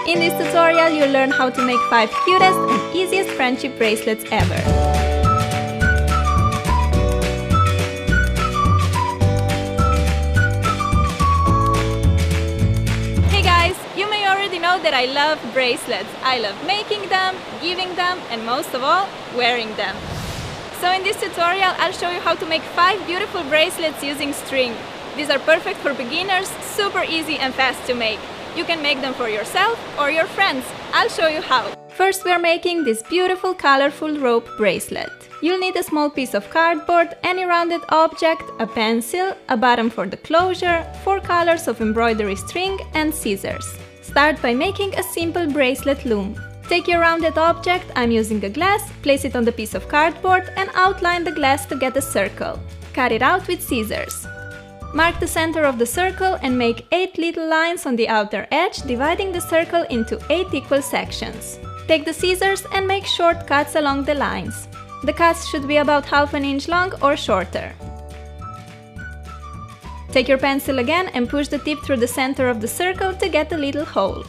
In this tutorial, you'll learn how to make 5 cutest and easiest friendship bracelets ever. Hey guys, you may already know that I love bracelets. I love making them, giving them, and most of all, wearing them. So in this tutorial, I'll show you how to make 5 beautiful bracelets using string. These are perfect for beginners, super easy and fast to make. You can make them for yourself or your friends. I'll show you how. First, we're making this beautiful colorful rope bracelet. You'll need a small piece of cardboard, any rounded object, a pencil, a bottom for the closure, 4 colors of embroidery string, and scissors. Start by making a simple bracelet loom. Take your rounded object, I'm using a glass, place it on the piece of cardboard and outline the glass to get a circle. Cut it out with scissors. Mark the center of the circle and make 8 little lines on the outer edge, dividing the circle into 8 equal sections. Take the scissors and make short cuts along the lines. The cuts should be about ½ an inch long or shorter. Take your pencil again and push the tip through the center of the circle to get a little hole.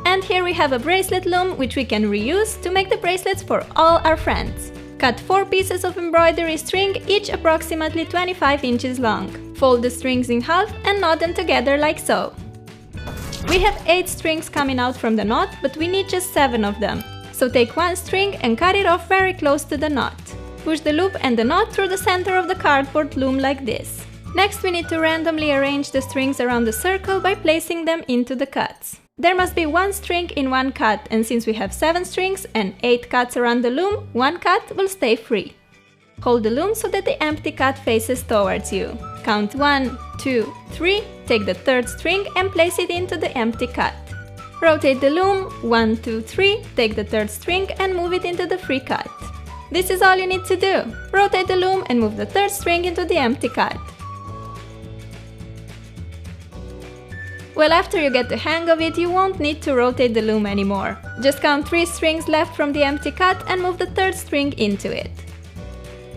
And here we have a bracelet loom which we can reuse to make the bracelets for all our friends. Cut 4 pieces of embroidery string, each approximately 25 inches long. Fold the strings in half and knot them together like so. We have 8 strings coming out from the knot, but we need just 7 of them. So take 1 string and cut it off very close to the knot. Push the loop and the knot through the center of the cardboard loom like this. Next, we need to randomly arrange the strings around the circle by placing them into the cuts. There must be 1 string in 1 cut, and since we have 7 strings and 8 cuts around the loom, 1 cut will stay free. Hold the loom so that the empty cut faces towards you. Count 1, 2, 3, take the 3rd string and place it into the empty cut. Rotate the loom, 1, 2, 3, take the 3rd string and move it into the free cut. This is all you need to do. Rotate the loom and move the 3rd string into the empty cut. Well, after you get the hang of it, you won't need to rotate the loom anymore. Just count 3 strings left from the empty cut and move the 3rd string into it.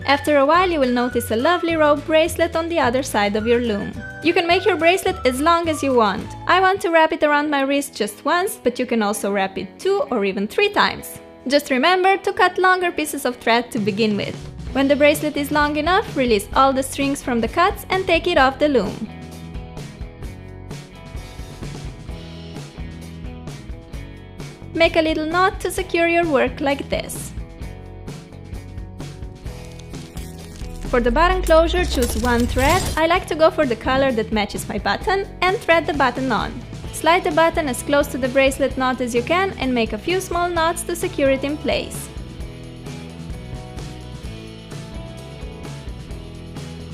After a while, you will notice a lovely rope bracelet on the other side of your loom. You can make your bracelet as long as you want. I want to wrap it around my wrist just once, but you can also wrap it 2 or even 3 times. Just remember to cut longer pieces of thread to begin with. When the bracelet is long enough, release all the strings from the cuts and take it off the loom. Make a little knot to secure your work like this. For the button closure, choose 1 thread. I like to go for the color that matches my button and thread the button on. Slide the button as close to the bracelet knot as you can and make a few small knots to secure it in place.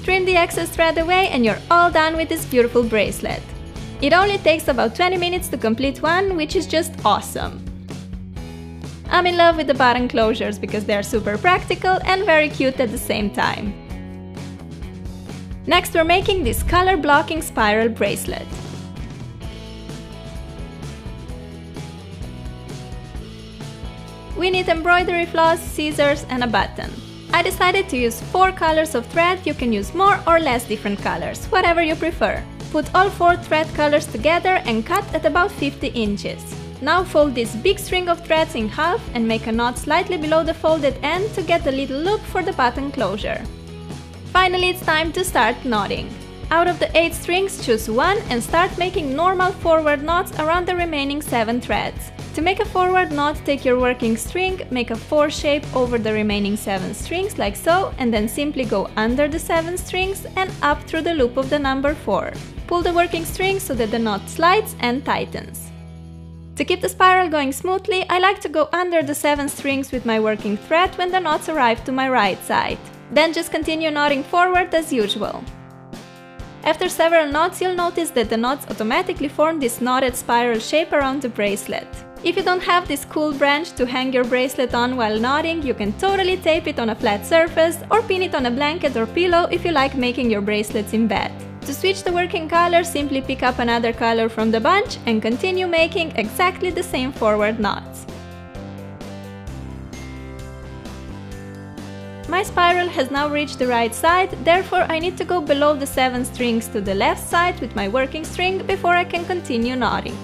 Trim the excess thread away and you're all done with this beautiful bracelet. It only takes about 20 minutes to complete one, which is just awesome. I'm in love with the button closures because they're super practical and very cute at the same time. Next, we're making this color blocking spiral bracelet. We need embroidery floss, scissors, and a button. I decided to use 4 colors of thread. You can use more or less different colors, whatever you prefer. Put all 4 thread colors together and cut at about 50 inches. Now fold this big string of threads in half and make a knot slightly below the folded end to get a little loop for the button closure. Finally, it's time to start knotting. Out of the 8 strings, choose 1 and start making normal forward knots around the remaining 7 threads. To make a forward knot, take your working string, make a 4 shape over the remaining 7 strings like so, and then simply go under the 7 strings and up through the loop of the number 4. Pull the working string so that the knot slides and tightens. To keep the spiral going smoothly, I like to go under the 7 strings with my working thread when the knots arrive to my right side. Then just continue knotting forward as usual. After several knots, you'll notice that the knots automatically form this knotted spiral shape around the bracelet. If you don't have this cool branch to hang your bracelet on while knotting, you can totally tape it on a flat surface or pin it on a blanket or pillow if you like making your bracelets in bed. To switch the working color, simply pick up another color from the bunch and continue making exactly the same forward knots. My spiral has now reached the right side, therefore I need to go below the 7 strings to the left side with my working string before I can continue knotting.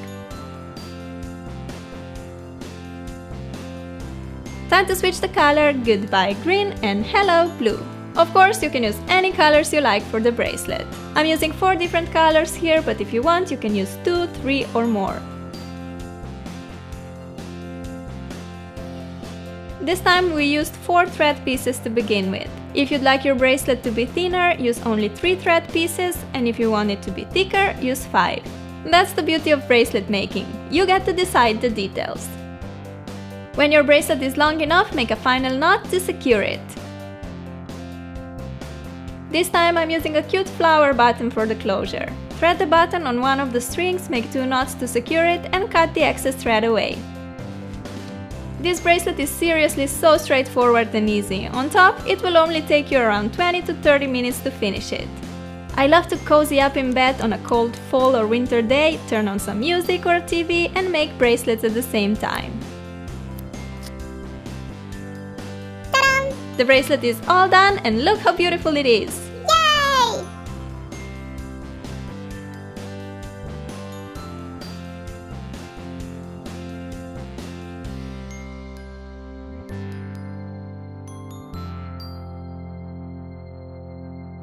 Time to switch the color, goodbye green and hello blue. Of course, you can use any colors you like for the bracelet. I'm using 4 different colors here, but if you want, you can use 2, 3 or more. This time we used 4 thread pieces to begin with. If you'd like your bracelet to be thinner, use only 3 thread pieces, and if you want it to be thicker, use 5. That's the beauty of bracelet making. You get to decide the details. When your bracelet is long enough, make a final knot to secure it. This time I'm using a cute flower button for the closure. Thread the button on one of the strings, make 2 knots to secure it, and cut the excess thread away. This bracelet is seriously so straightforward and easy. On top, it will only take you around 20 to 30 minutes to finish it. I love to cozy up in bed on a cold fall or winter day, turn on some music or TV and make bracelets at the same time. The bracelet is all done and look how beautiful it is! Yay!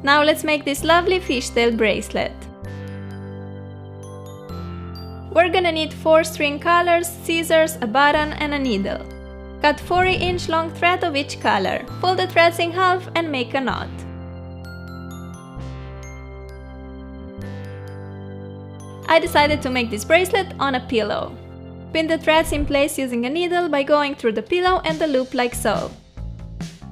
Now let's make this lovely fishtail bracelet. We're gonna need 4 string colors, scissors, a button and a needle. Cut 40-inch long thread of each color, fold the threads in half and make a knot. I decided to make this bracelet on a pillow. Pin the threads in place using a needle by going through the pillow and the loop like so.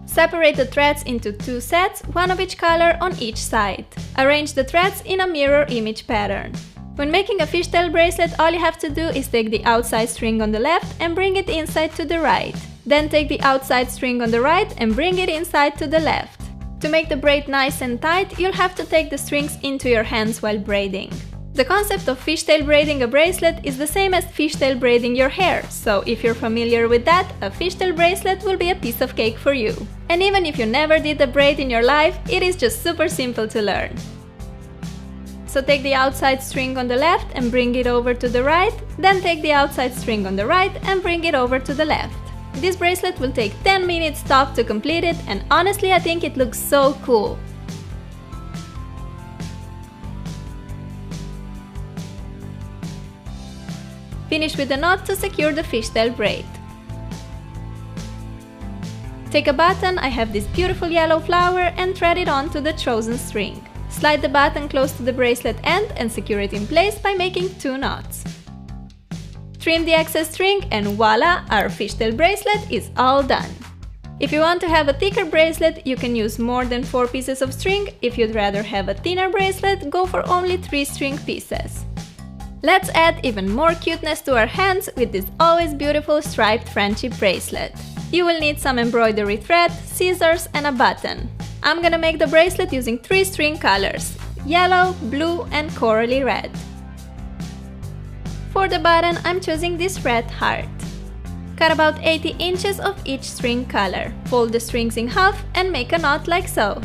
Separate the threads into 2 sets, 1 of each color on each side. Arrange the threads in a mirror image pattern. When making a fishtail bracelet, all you have to do is take the outside string on the left and bring it inside to the right. Then take the outside string on the right and bring it inside to the left. To make the braid nice and tight, you'll have to take the strings into your hands while braiding. The concept of fishtail braiding a bracelet is the same as fishtail braiding your hair, so if you're familiar with that, a fishtail bracelet will be a piece of cake for you. And even if you never did a braid in your life, it is just super simple to learn. So take the outside string on the left and bring it over to the right, then take the outside string on the right and bring it over to the left. This bracelet will take 10 minutes top to complete it, and honestly I think it looks so cool. Finish with a knot to secure the fishtail braid. Take a button, I have this beautiful yellow flower, and thread it onto the chosen string. Slide the button close to the bracelet end and secure it in place by making 2 knots. Trim the excess string and voila, our fishtail bracelet is all done. If you want to have a thicker bracelet, you can use more than 4 pieces of string. If you'd rather have a thinner bracelet, go for only 3 string pieces. Let's add even more cuteness to our hands with this always beautiful striped friendship bracelet. You will need some embroidery thread, scissors and a button. I'm gonna make the bracelet using 3 string colors: yellow, blue and corally red. For the button, I'm choosing this red heart. Cut about 80 inches of each string color. Fold the strings in half and make a knot like so.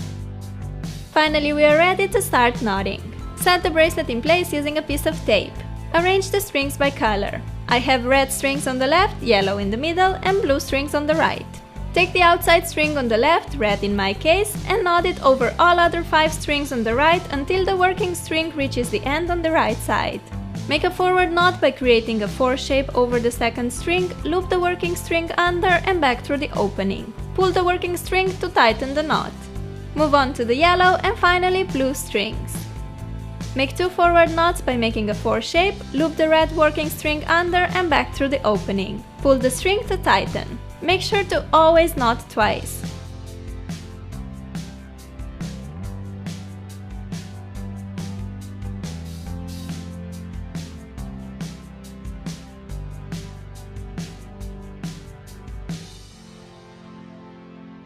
Finally, we are ready to start knotting. Set the bracelet in place using a piece of tape. Arrange the strings by color. I have red strings on the left, yellow in the middle and blue strings on the right. Take the outside string on the left, red in my case, and knot it over all other 5 strings on the right until the working string reaches the end on the right side. Make a forward knot by creating a 4 shape over the second string, loop the working string under and back through the opening. Pull the working string to tighten the knot. Move on to the yellow and finally blue strings. Make 2 forward knots by making a 4 shape, loop the red working string under and back through the opening. Pull the string to tighten. Make sure to always knot twice.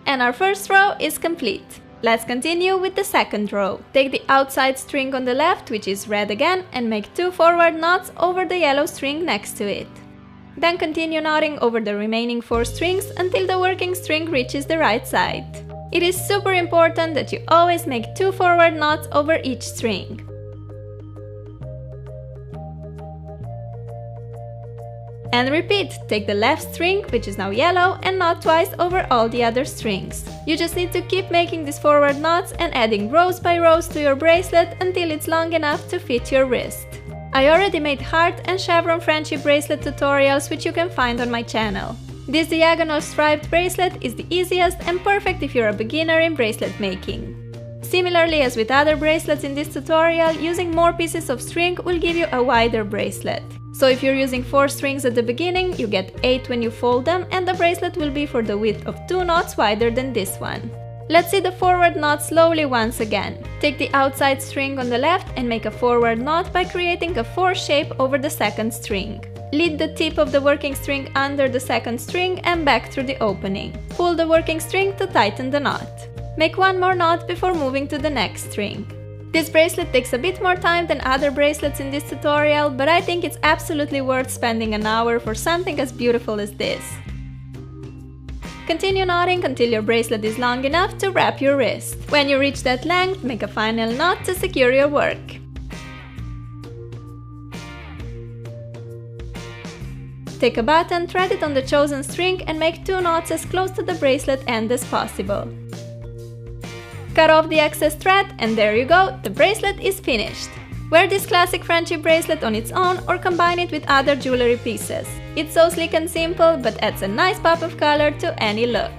And our first row is complete. Let's continue with the second row. Take the outside string on the left, which is red again, and make 2 forward knots over the yellow string next to it. Then continue knotting over the remaining 4 strings until the working string reaches the right side. It is super important that you always make 2 forward knots over each string. And repeat, take the left string, which is now yellow, and knot twice over all the other strings. You just need to keep making these forward knots and adding rows by rows to your bracelet until it's long enough to fit your wrist. I already made heart and chevron friendship bracelet tutorials, which you can find on my channel. This diagonal striped bracelet is the easiest and perfect if you're a beginner in bracelet making. Similarly as with other bracelets in this tutorial, using more pieces of string will give you a wider bracelet. So if you're using 4 strings at the beginning, you get 8 when you fold them, and the bracelet will be for the width of 2 knots wider than this one. Let's see the forward knot slowly once again. Take the outside string on the left and make a forward knot by creating a 4 shape over the second string. Lead the tip of the working string under the second string and back through the opening. Pull the working string to tighten the knot. Make 1 more knot before moving to the next string. This bracelet takes a bit more time than other bracelets in this tutorial, but I think it's absolutely worth spending an hour for something as beautiful as this. Continue knotting until your bracelet is long enough to wrap your wrist. When you reach that length, make a final knot to secure your work. Take a button, thread it on the chosen string and make 2 knots as close to the bracelet end as possible. Cut off the excess thread and there you go, the bracelet is finished. Wear this classic friendship bracelet on its own or combine it with other jewelry pieces. It's so sleek and simple, but adds a nice pop of color to any look.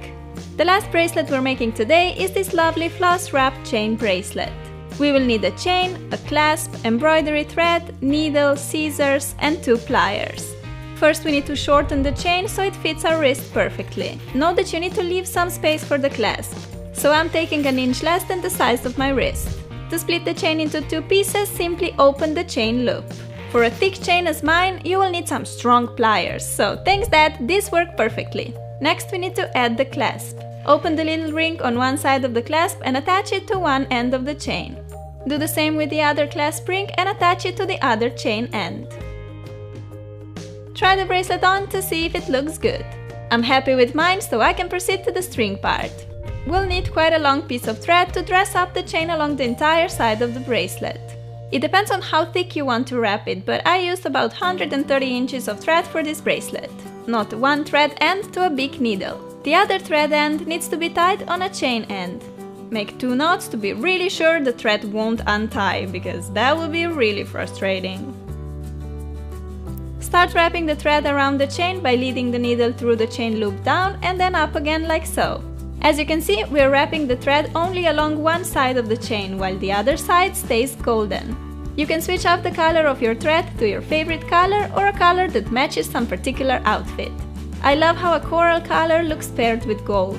The last bracelet we're making today is this lovely floss wrapped chain bracelet. We will need a chain, a clasp, embroidery thread, needle, scissors and 2 pliers. First we need to shorten the chain so it fits our wrist perfectly. Note that you need to leave some space for the clasp. So I'm taking an inch less than the size of my wrist. To split the chain into 2 pieces, simply open the chain loop. For a thick chain as mine, you will need some strong pliers, so thanks that this worked perfectly. Next we need to add the clasp. Open the little ring on one side of the clasp and attach it to one end of the chain. Do the same with the other clasp ring and attach it to the other chain end. Try the bracelet on to see if it looks good. I'm happy with mine, so I can proceed to the string part. We'll need quite a long piece of thread to dress up the chain along the entire side of the bracelet. It depends on how thick you want to wrap it, but I used about 130 inches of thread for this bracelet. Not one thread end to a big needle. The other thread end needs to be tied on a chain end. Make 2 knots to be really sure the thread won't untie, because that would be really frustrating. Start wrapping the thread around the chain by leading the needle through the chain loop down and then up again like so. As you can see, we are wrapping the thread only along one side of the chain, while the other side stays golden. You can switch up the color of your thread to your favorite color or a color that matches some particular outfit. I love how a coral color looks paired with gold.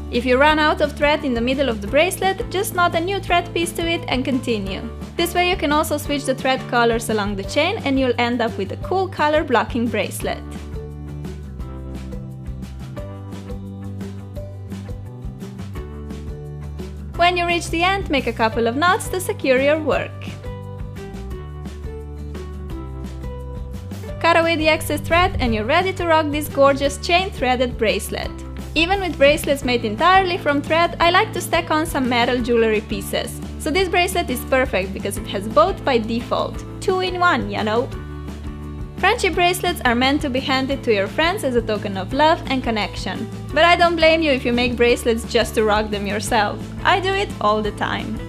If you run out of thread in the middle of the bracelet, just knot a new thread piece to it and continue. This way you can also switch the thread colors along the chain and you'll end up with a cool color blocking bracelet. When you reach the end, make a couple of knots to secure your work. Cut away the excess thread and you're ready to rock this gorgeous chain threaded bracelet. Even with bracelets made entirely from thread, I like to stack on some metal jewelry pieces. So this bracelet is perfect because it has both by default. 2 in 1, you know? Friendship bracelets are meant to be handed to your friends as a token of love and connection. But I don't blame you if you make bracelets just to rock them yourself. I do it all the time.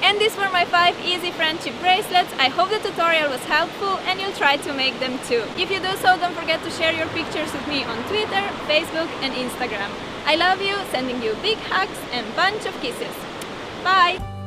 And these were my 5 easy friendship bracelets. I hope the tutorial was helpful and you'll try to make them too. If you do so, don't forget to share your pictures with me on Twitter, Facebook and Instagram. I love you, sending you big hugs and bunch of kisses. Bye!